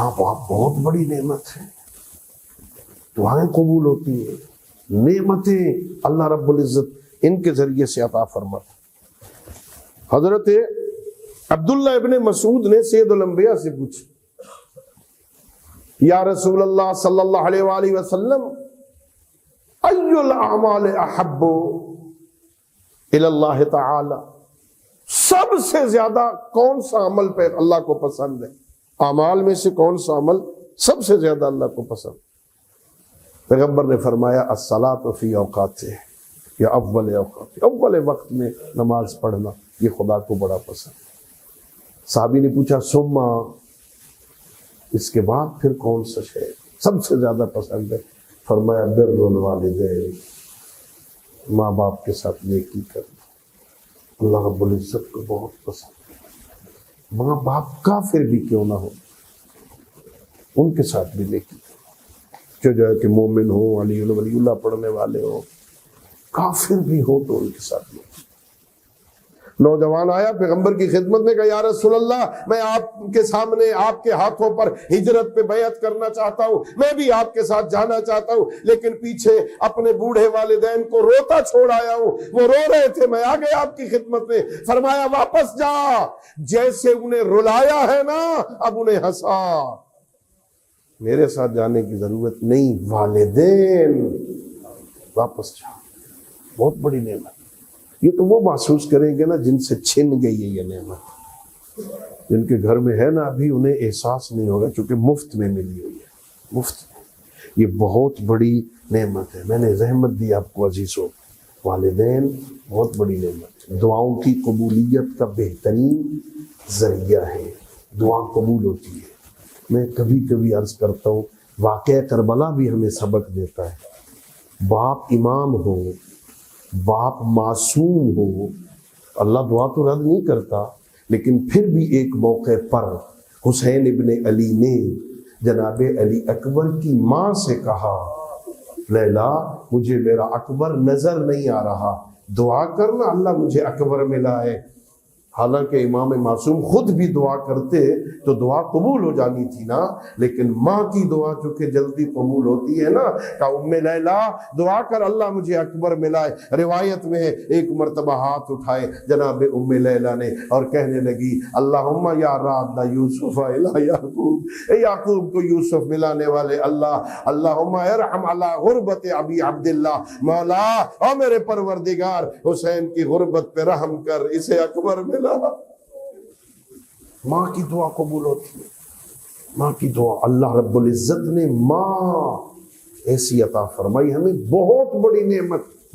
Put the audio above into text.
ماں باپ بہت بڑی نعمت ہے، دعائیں قبول ہوتی ہیں، نعمتیں اللہ رب العزت ان کے ذریعے سے عطا فرماتا۔ حضرت عبداللہ ابن مسعود نے سید الانبیاء سے پوچھا، یا رسول اللہ صلی اللہ علیہ وآلہ وسلم، ای الاعمال احب الی اللہ تعالی، سب سے زیادہ کون سا عمل پہ اللہ کو پسند ہے؟ اعمال میں سے کون سا عمل سب سے زیادہ اللہ کو پسند؟ پیغمبر نے فرمایا الصلاۃ فی اوقاتہ، یا اول اوقات، اول وقت میں نماز پڑھنا یہ خدا کو بڑا پسند ہے۔ صحابی نے پوچھا ثم، اس کے بعد پھر کون سا شے سب سے زیادہ پسند ہے؟ فرمایا بر الوالدین، ماں باپ کے ساتھ نیکی کرنا، اللہ رب العزت کو بہت پسند ہے۔ ماں باپ کافر بھی کیوں نہ ہو ان کے ساتھ بھی نیکی کرنا، جو ہے کہ مومن ہو، ولی اللہ پڑھنے والے ہو، کافر بھی ہو تو ان کے ساتھ نیکی۔ نوجوان آیا پیغمبر کی خدمت میں، کہا یا رسول اللہ میں آپ کے سامنے آپ کے ہاتھوں پر ہجرت پہ بیعت کرنا چاہتا ہوں، میں بھی آپ کے ساتھ جانا چاہتا ہوں، لیکن پیچھے اپنے بوڑھے والدین کو روتا چھوڑ آیا ہوں، وہ رو رہے تھے، میں آ گیا آپ کی خدمت میں۔ فرمایا واپس جا، جیسے انہیں رلایا ہے نا اب انہیں ہنسا، میرے ساتھ جانے کی ضرورت نہیں، والدین واپس جا، بہت بڑی نعمت۔ یہ تو وہ محسوس کریں گے نا جن سے چھن گئی ہے یہ نعمت، جن کے گھر میں ہے نا ابھی انہیں احساس نہیں ہوگا، چونکہ مفت میں ملی ہوئی ہے، مفت میں۔ یہ بہت بڑی نعمت ہے، میں نے رحمت دی آپ کو عزیزوں، والدین بہت بڑی نعمت ہے، دعاؤں کی قبولیت کا بہترین ذریعہ ہے، دعا قبول ہوتی ہے۔ میں کبھی کبھی عرض کرتا ہوں، واقعہ کربلا بھی ہمیں سبق دیتا ہے۔ باپ امام ہو، باپ معصوم ہو، اللہ دعا تو رد نہیں کرتا، لیکن پھر بھی ایک موقع پر حسین ابن علی نے جناب علی اکبر کی ماں سے کہا، لیلا مجھے میرا اکبر نظر نہیں آ رہا، دعا کرنا اللہ مجھے اکبر ملائے۔ حالانکہ امام معصوم خود بھی دعا کرتے تو دعا قبول ہو جانی تھی نا، لیکن ماں کی دعا چونکہ جلدی قبول ہوتی ہے نا، کہ ام لیلا دعا کر اللہ مجھے اکبر ملائے۔ روایت میں ایک مرتبہ ہاتھ اٹھائے جناب ام لیلا نے اور کہنے لگی، اللہم یا راد یوسف الی یعقوب، اے یعقوب کو یوسف ملانے والے اللہ، اللہم ارحم علی غربت ابی عبداللہ، مولا او میرے پروردگار حسین کی غربت پہ رحم کر، اسے اکبر ملا۔ ماں کی دعا قبول ہوتی ہے، ماں کی دعا۔ اللہ رب العزت نے ماں ایسی عطا فرمائی ہمیں، بہت بڑی نعمت۔